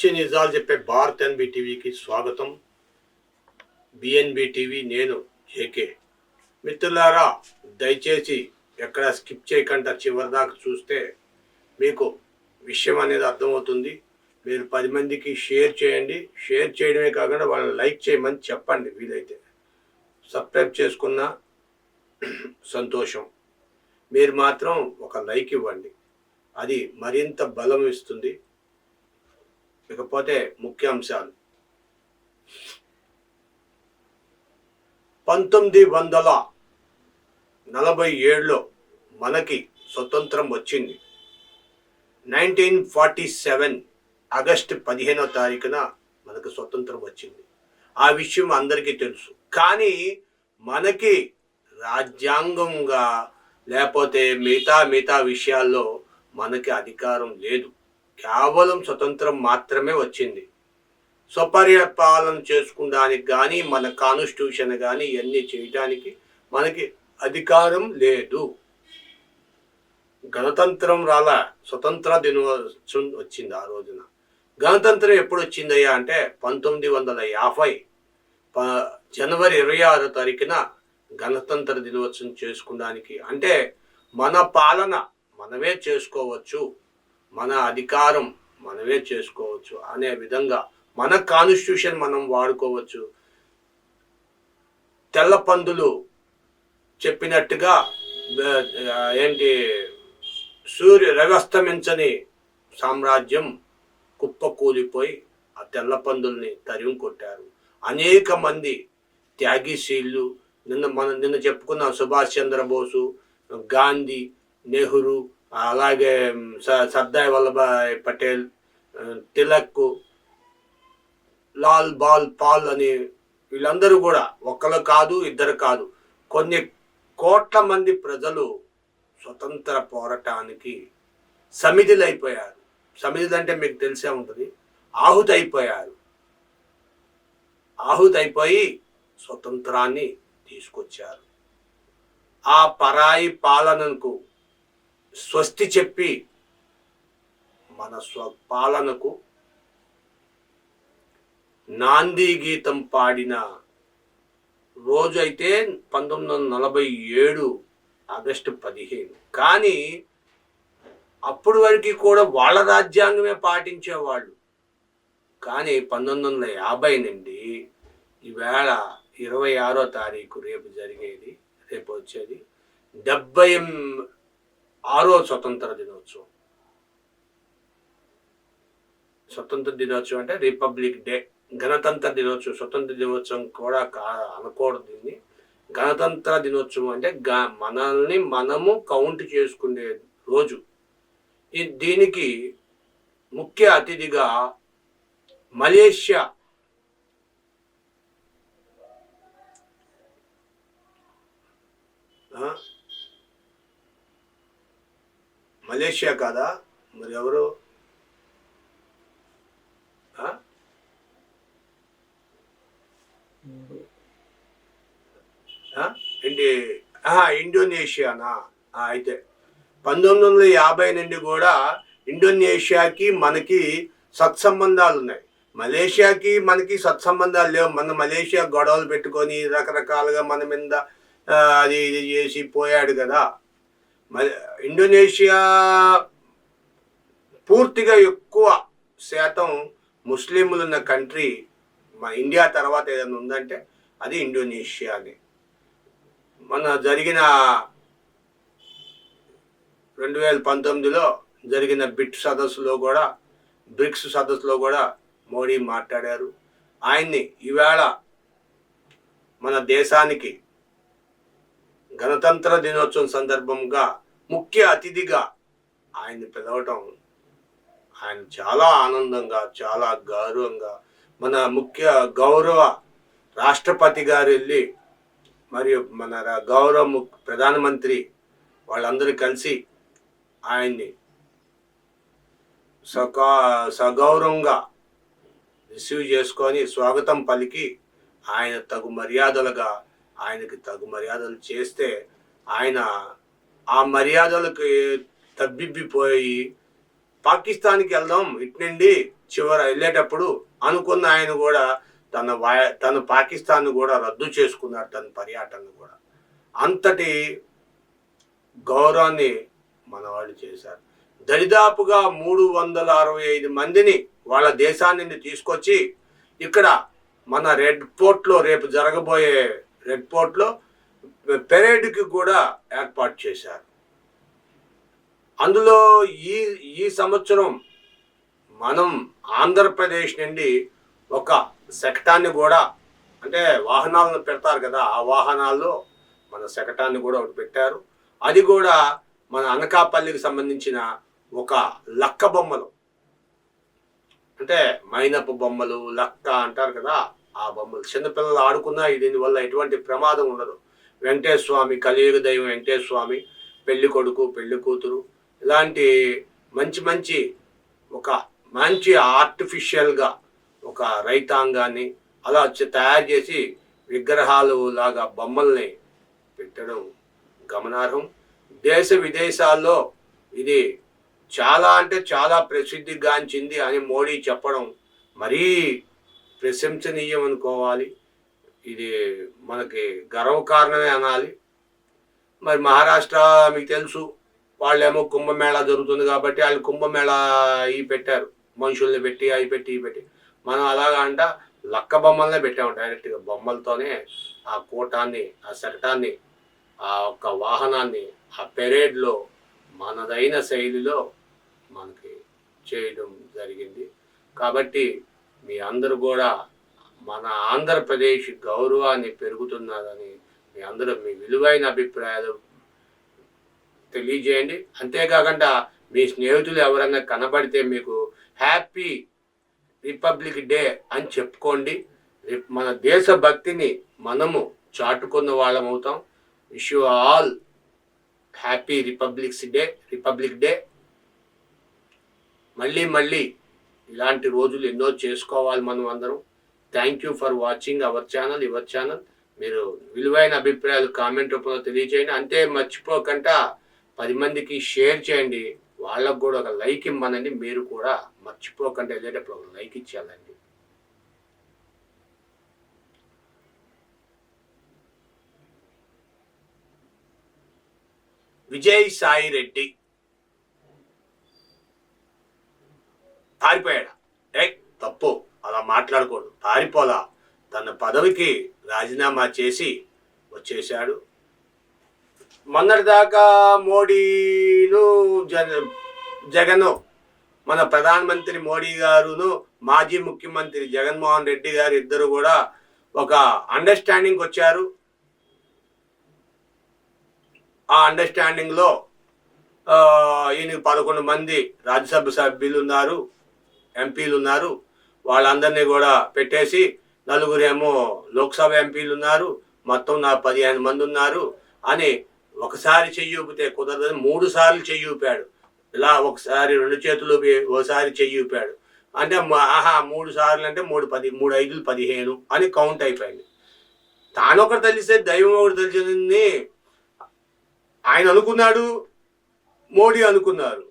పచ్చి నిజాలు చెప్పే భారత్ ఎన్బి టీవీకి స్వాగతం. బిఎన్బి టీవీ, నేను జేకే. మిత్రులారా, దయచేసి ఎక్కడ స్కిప్ చేయకుండా చివరి దాకా చూస్తే మీకు విషయం అనేది అర్థమవుతుంది. మీరు 10 మందికి షేర్ చేయండి. షేర్ చేయడమే కాకుండా వాళ్ళని లైక్ చేయమని చెప్పండి. వీలైతే సబ్స్క్రైబ్ చేసుకున్న సంతోషం. మీరు మాత్రం ఒక లైక్ ఇవ్వండి, అది మరింత బలం ఇస్తుంది. ఇకపోతే ముఖ్యాంశాలు. 1947లో మనకి స్వతంత్రం వచ్చింది. 1947 ఆగస్టు 15వ తారీఖున మనకు స్వతంత్రం వచ్చింది. ఆ విషయం అందరికీ తెలుసు. కానీ మనకి రాజ్యాంగంగా లేకపోతే మిగతా విషయాల్లో మనకి అధికారం లేదు. కేవలం స్వతంత్రం మాత్రమే వచ్చింది. స్వపరిపాలన చేసుకుంటానికి కానీ, మన కాన్స్టిట్యూషన్ కానీ ఇవన్నీ చేయడానికి మనకి అధికారం లేదు. గణతంత్రం రాలా, స్వతంత్ర దినోత్సవం వచ్చింది ఆ రోజున. గణతంత్రం ఎప్పుడు వచ్చిందయ్యా అంటే 1950 జనవరి 26వ తారీఖున గణతంత్ర దినోత్సవం చేసుకోవడానికి. అంటే మన పాలన మనమే చేసుకోవచ్చు, మన అధికారం మనమే చేసుకోవచ్చు అనే విధంగా మన కాన్స్టిట్యూషన్ మనం వాడుకోవచ్చు. తెల్ల పందులు చెప్పినట్టుగా రవస్తమించని సామ్రాజ్యం కుప్పకూలిపోయి ఆ తెల్ల పందుల్ని తరిమి కొట్టారు. అనేక మంది త్యాగీశీలు, నిన్న చెప్పుకున్న సుభాష్ చంద్రబోసు, గాంధీ, నెహ్రూ, అలాగే సర్దార్ వల్లభాయ్ పటేల్, తిలక్, లాల్ బాల్ పాల్ అని వీళ్ళందరూ కూడా ఒకరు కాదు, ఇద్దరు కాదు, కొన్ని కోట్ల మంది ప్రజలు స్వతంత్ర పోరాటానికి సమిధులు అయిపోయారు. సమిధులు అంటే మీకు తెలిసే ఉంటుంది. ఆహుతైపోయి స్వతంత్రాన్ని తీసుకొచ్చారు. ఆ పరాయి పాలనకు స్వస్తి చెప్పి మన స్వపాలనకు నాంది గీతం పాడిన రోజు అయితే 1947 ఆగస్టు 15. కానీ అప్పటి వరకు కూడా వాళ్ళ రాజ్యాంగమే పాటించేవాళ్ళు. కానీ 1950 నుండి ఈవేళ 26వ తారీఖు రేపు వచ్చేది 76వ స్వతంత్ర దినోత్సవం. స్వతంత్ర దినోత్సవం అంటే రిపబ్లిక్ డే, గణతంత్ర దినోత్సవం. స్వతంత్ర దినోత్సవం కూడా అనకూడదు దీన్ని. గణతంత్ర దినోత్సవం అంటే మనల్ని మనము కౌంట్ చేసుకునే రోజు. దీనికి ముఖ్య అతిథిగా మలేషియా కాదా మరి ఎవరు? ఇండోనేషియానా? అయితే 1950 నుండి కూడా ఇండోనేషియాకి మనకి సత్సంబంధాలు ఉన్నాయి. మలేషియాకి మనకి సత్సంబంధాలు లేవు. మన మలేషియా గొడవలు పెట్టుకొని రకరకాలుగా మన మీద అది ఇది చేసి పోయాడు కదా. ఇండోనేషియా పూర్తిగా ఎక్కువ శాతం ముస్లింలు ఉన్న కంట్రీ మా ఇండియా తర్వాత ఏదైనా ఉందంటే అది ఇండోనేషియాని. మన జరిగిన 2019లో జరిగిన బ్రిక్స్ సదస్సులో కూడా మోడీ మాట్లాడారు. ఆయన్ని ఈవేళ మన దేశానికి గణతంత్ర దినోత్సవం సందర్భంగా ముఖ్య అతిథిగా ఆయన్ని పిలవటం ఆయన చాలా ఆనందంగా, చాలా గౌరవంగా, మన ముఖ్య గౌరవ రాష్ట్రపతి గారు వెళ్ళి మరియు మన గౌరవ ప్రధానమంత్రి వాళ్ళందరూ కలిసి ఆయన్ని సగౌరవంగా రిసీవ్ చేసుకొని స్వాగతం పలికి ఆయనకి తగు మర్యాదలు చేస్తే ఆయన ఆ మర్యాదలకు తబ్బిబ్బిపోయి పాకిస్తాన్కి వెళ్దాం, ఇటు నుండి చివర వెళ్ళేటప్పుడు అనుకున్న ఆయన కూడా తన పాకిస్తాన్ కూడా రద్దు చేసుకున్నాడు, తన పర్యటన కూడా. అంతటి గౌరవాన్ని మన వాళ్ళు చేశారు. దరిదాపుగా 365 మందిని వాళ్ళ దేశాన్ని తీసుకొచ్చి ఇక్కడ మన రెడ్ ఫోర్ట్లో రేపు జరగబోయే రెడ్ ఫోర్ట్లో పెరేడ్కి కూడా ఏర్పాటు చేశారు. అందులో ఈ ఈ సంవత్సరం మనం ఆంధ్రప్రదేశ్ నుండి ఒక శకటాన్ని కూడా, అంటే వాహనాలను పెడతారు కదా, ఆ వాహనాల్లో మన శకటాన్ని కూడా ఒకటి పెట్టారు. అది కూడా మన అనకాపల్లికి సంబంధించిన ఒక లక్క బొమ్మలు, అంటే మైనపు బొమ్మలు, లక్క అంటారు కదా, ఆ బొమ్మలు చిన్నపిల్లలు ఆడుకున్నా దీనివల్ల ఎటువంటి ప్రమాదం ఉండదు. వెంకటేశ్వర స్వామి, కలియుగ దైవం వెంకటేశ్వర స్వామి, పెళ్లి కొడుకు పెళ్లి కూతురు, ఇలాంటి మంచి మంచి ఒక మంచి ఆర్టిఫిషియల్గా ఒక రైతాంగాన్ని అలా తయారు చేసి విగ్రహాలు లాగా బొమ్మల్ని పెట్టడం గమనార్హం. దేశ విదేశాల్లో ఇది చాలా అంటే చాలా ప్రసిద్ధిగాంచింది అని మోడీ చెప్పడం మరీ ప్రశంసనీయం అనుకోవాలి. ఇది మనకి గర్వకారణమే అనాలి. మరి మహారాష్ట్ర మీకు తెలుసు, వాళ్ళేమో కుంభమేళా జరుగుతుంది కాబట్టి వాళ్ళు కుంభమేళా ఈ పెట్టారు, మనుషుల్ని పెట్టి అవి పెట్టి ఇవి పెట్టి. మనం అలాగా అంట లక్క బొమ్మలనే పెట్టాము, డైరెక్ట్గా బొమ్మలతోనే ఆ కూటాన్ని, ఆ శకటాన్ని, ఆ ఒక్క వాహనాన్ని ఆ పెరేడ్లో మనదైన శైలిలో మనకి చేయడం జరిగింది. కాబట్టి మీ అందరూ కూడా మన ఆంధ్రప్రదేశ్ గౌరవాన్ని పెరుగుతున్నదని మీ అందరూ మీ విలువైన అభిప్రాయాలు తెలియజేయండి. అంతేకాకుండా మీ స్నేహితులు ఎవరైనా కనబడితే మీకు హ్యాపీ రిపబ్లిక్ డే అని చెప్పుకోండి. మన దేశభక్తిని మనము చాటుకున్న వాళ్ళం అవుతాం. Wish you all happy republic day. మళ్ళీ ఇలాంటి రోజులు ఎన్నో చేసుకోవాలి మనం అందరం. Thank you for watching your channel. మీరు విలువైన అభిప్రాయాలు కామెంట్ రూపంలో తెలియజేయండి. అంతే మర్చిపోకుండా 10 మందికి షేర్ చేయండి. వాళ్ళకు కూడా ఒక లైక్ ఇమ్మనండి. మీరు కూడా మర్చిపోకుండా వెళ్ళేటప్పుడు ఒక లైక్ ఇచ్చేయాలండి. విజయ్ సాయి రెడ్డి పారిపోయాడు. తప్పు, అలా మాట్లాడకూడదు. పారిపోలా, తన పదవికి రాజీనామా చేసి వచ్చేశాడు. మొన్నటిదాకా మోడీను జగన్, మన ప్రధానమంత్రి మోడీ గారును మాజీ ముఖ్యమంత్రి జగన్మోహన్ రెడ్డి గారు ఇద్దరు కూడా ఒక అండర్స్టాండింగ్ వచ్చారు. ఆ అండర్స్టాండింగ్లో ఈయన 11 మంది రాజ్యసభ సభ్యులు ఉన్నారు, ఎంపీలు ఉన్నారు. వాళ్ళందరినీ కూడా పెట్టేసి 4 ఏమో లోక్సభ ఎంపీలు ఉన్నారు, మొత్తం 15 మంది ఉన్నారు అని ఒకసారి చెయ్యి ఊపితే కుదరదని 3 సార్లు చెయ్యి ఊపాడు. ఇలా ఒకసారి 2 చేతులు ఓసారి చెయ్యి ఊపాడు. అంటే 3 సార్లు అంటే 3 5 15 అని కౌంట్ అయిపోయింది. తానొకటి తెలిస్తే దైవం ఒకటి తెలిసింది ఆయన అనుకున్నాడు, మోడీ అనుకున్నారు.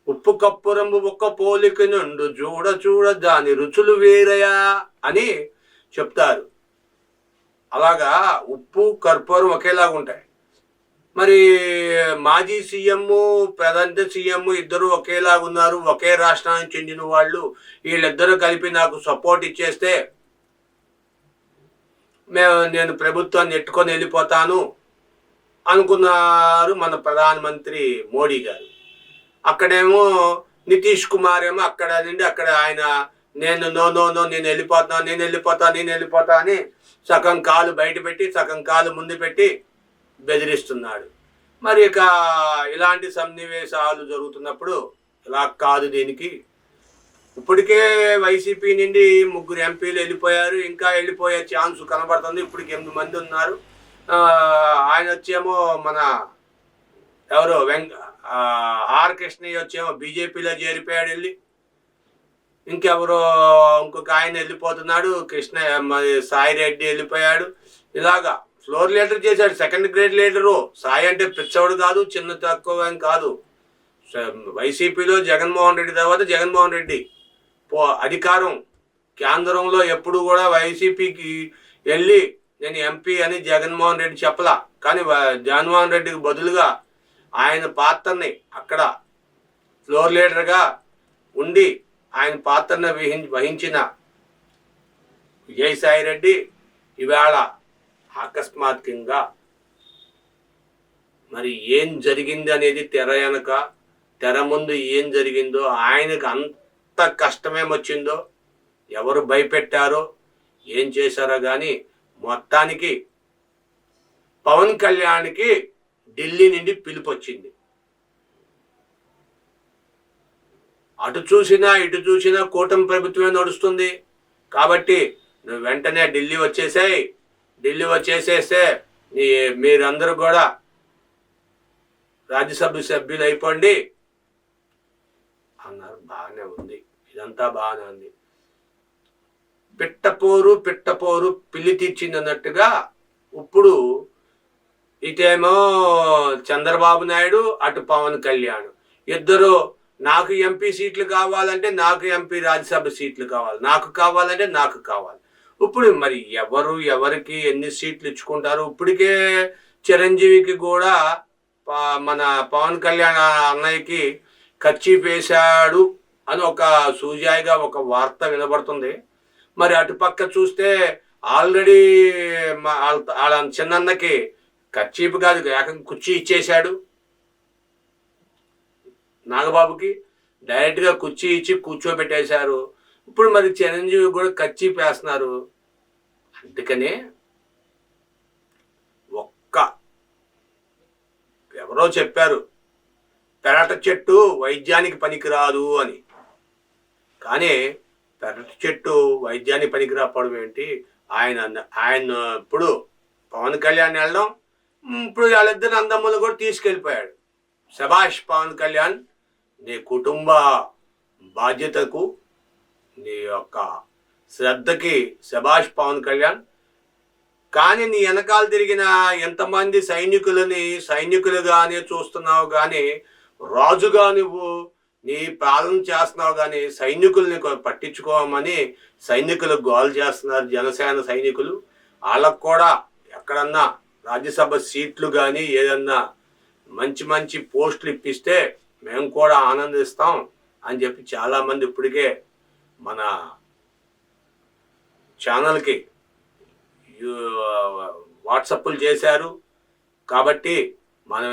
ఉప్పు కప్పురంబు ఒక్క పోలిక నుండు చూడ దాని రుచులు వేరయా అని చెప్తారు. అలాగా ఉప్పు కర్పూరం ఒకేలాగా ఉంటాయి. మరి మాజీ సీఎం, ప్రధాన సీఎం ఇద్దరు ఒకేలాగా ఉన్నారు, ఒకే రాష్ట్రానికి చెందిన వాళ్ళు. వీళ్ళిద్దరూ కలిపి నాకు సపోర్ట్ ఇచ్చేస్తే నేను ప్రభుత్వాన్ని నెట్టుకొని వెళ్ళిపోతాను అనుకున్నారు మన ప్రధానమంత్రి మోడీ గారు. అక్కడేమో నితీష్ కుమార్ ఏమో అక్కడ ఆయన నేను నేను వెళ్ళిపోతా అని సగం కాలు బయట పెట్టి సగం కాలు ముందు పెట్టి బెదిరిస్తున్నాడు. మరి ఇక ఇలాంటి సన్నివేశాలు జరుగుతున్నప్పుడు ఇలా కాదు. దీనికి ఇప్పటికే వైసీపీ నుండి 3 ఎంపీలు వెళ్ళిపోయారు, ఇంకా వెళ్ళిపోయే ఛాన్స్ కనబడుతుంది. ఇప్పటికి 8 మంది ఉన్నారు. ఆయన వచ్చేమో మన ఎవరో ఆర్ కృష్ణయ్య వచ్చేమో బీజేపీలో చేరిపోయాడు వెళ్ళి. ఇంకొక ఆయన వెళ్ళిపోతున్నాడు, సాయి రెడ్డి వెళ్ళిపోయాడు. ఇలాగా ఫ్లోర్ లీడర్ చేశాడు, 2nd గ్రేడ్ లీడరు. సాయి అంటే పిచ్చోడు కాదు, చిన్న తక్కువ కాదు, వైసీపీలో జగన్మోహన్ రెడ్డి తర్వాత జగన్మోహన్ రెడ్డి అధికారం కేంద్రంలో ఎప్పుడు కూడా వైసీపీకి వెళ్ళి నేను ఎంపీ అని జగన్మోహన్ రెడ్డి చెప్పలా. కానీ జగన్మోహన్ రెడ్డికి బదులుగా ఆయన పాత్రని అక్కడ ఫ్లోర్ లీడర్గా ఉండి ఆయన పాత్రను వహించిన విజయసాయిరెడ్డి ఇవాళ అకస్మాత్తుగా మరి ఏం జరిగింది అనేది తెర వెనక తెర ముందు ఏం జరిగిందో, ఆయనకు అంత కష్టమేమొచ్చిందో, ఎవరు భయపెట్టారో ఏం చేశారో కానీ మొత్తానికి పవన్ కళ్యాణ్కి ఢిల్లీ నుండి పిలుపు వచ్చింది. అటు చూసినా ఇటు చూసినా కూటమి ప్రభుత్వమే నడుస్తుంది కాబట్టి నువ్వు వెంటనే ఢిల్లీ వచ్చేసాయి. ఢిల్లీ వచ్చేసేస్తే మీరందరూ కూడా రాజ్యసభ సభ్యులు అయిపోండి అన్నారు. బాగానే ఉంది, ఇదంతా బాగానే ఉంది. పిట్టపోరు పిల్లి తీర్చింది అన్నట్టుగా ఇప్పుడు ఇటేమో చంద్రబాబు నాయుడు, అటు పవన్ కళ్యాణ్ ఇద్దరు నాకు ఎంపీ సీట్లు కావాలంటే నాకు ఎంపీ రాజ్యసభ సీట్లు కావాలి, నాకు కావాలంటే నాకు కావాలి. ఇప్పుడు మరి ఎవరికి ఎన్ని సీట్లు ఇచ్చుకుంటారు? ఇప్పటికే చిరంజీవికి కూడా మన పవన్ కళ్యాణ్ అన్నయ్యకి కర్చీఫ్ వేశాడు అని ఒక సూజాయిగా ఒక వార్త వినబడుతుంది. మరి అటుపక్క చూస్తే ఆల్రెడీ వాళ్ళ చిన్నన్నకి కర్చీఫ్ కాదు ఏకంగా కుర్చీ ఇచ్చేశాడు. నాగబాబుకి డైరెక్ట్గా కుర్చీ ఇచ్చి కూర్చోబెట్టేశారు. ఇప్పుడు మరి చిరంజీవి కూడా కర్చీఫ్ వేస్తున్నారు. అందుకనే ఎవరో చెప్పారు పెరట చెట్టు వైద్యానికి పనికిరాదు అని. కానీ పెరట చెట్టు వైద్యానికి పనికిరాపడం ఏంటి? ఆయన ఇప్పుడు పవన్ కళ్యాణ్ వెళ్ళడం, ఇప్పుడు వాళ్ళిద్దరు అందమ్మలు కూడా తీసుకెళ్ళిపోయాడు. శభాష్ పవన్ కళ్యాణ్, నీ కుటుంబ బాధ్యతకు నీ యొక్క శ్రద్ధకి శభాష్ పవన్ కళ్యాణ్. కానీ నీ వెనకాల తిరిగిన ఎంతమంది సైనికులుగానే చూస్తున్నావు, కానీ రాజుగా నువ్వు నీ పాలన చేస్తున్నావు, కానీ సైనికుల్ని పట్టించుకోమని సైనికులు గోల్ చేస్తున్నారు. జనసేన సైనికులు వాళ్ళకు కూడా ఎక్కడన్నా రాజ్యసభ సీట్లు కానీ ఏదన్నా మంచి పోస్టులు ఇప్పిస్తే మేము కూడా ఆనందిస్తాం అని చెప్పి చాలామంది ఇప్పటికే మన ఛానల్కి వాట్సప్లు చేశారు. కాబట్టి మనం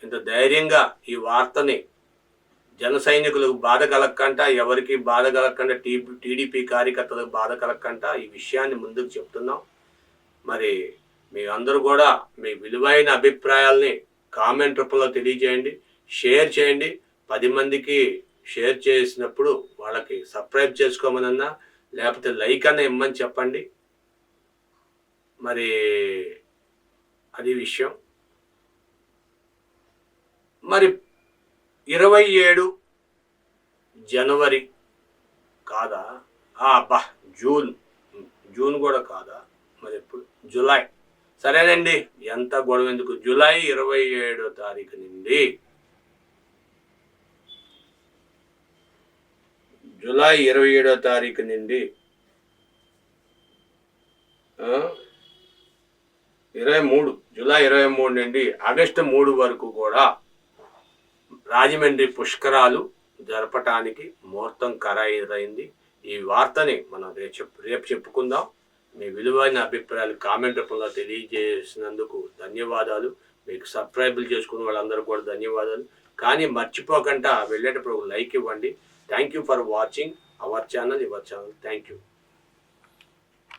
ఇంత ధైర్యంగా ఈ వార్తని జన సైనికులకు బాధ కలగకుండా, ఎవరికి బాధ కలగకుండా, టీడీపీ కార్యకర్తలకు బాధ కలగకుండా ఈ విషయాన్ని ముందుకు చెప్తున్నాం. మరి మీ అందరూ కూడా మీ విలువైన అభిప్రాయాల్ని కామెంట్ రూపంలో తెలియజేయండి, షేర్ చేయండి. 10 మందికి షేర్ చేసినప్పుడు వాళ్ళకి సబ్స్క్రైబ్ చేసుకోమనన్నా లేకపోతే లైక్ అన్న ఇమ్మని చెప్పండి. మరి అది విషయం. మరి 27 జనవరి కాదా? జూన్ కూడా కాదా? మరి ఎప్పుడు? జూలై. సరేనండి, ఎంత గొడవ ఎందుకు. జూలై 27వ తారీఖు నుండి జూలై 27వ తారీఖు నుండి 23 జూలై 23 నుండి ఆగస్టు 3 వరకు కూడా రాజమండ్రి పుష్కరాలు జరపటానికి ముహూర్తం ఖరారైంది. ఈ వార్తని మనం రేపు చెప్పుకుందాం. మీ విలువైన అభిప్రాయాలు కామెంట్ రూపంలో తెలియజేసినందుకు ధన్యవాదాలు. మీకు సబ్స్క్రైబులు చేసుకున్న వాళ్ళందరూ కూడా ధన్యవాదాలు. కానీ మర్చిపోకుండా వెళ్ళేటప్పుడు లైక్ ఇవ్వండి. Thank you for watching our channel. Thank you.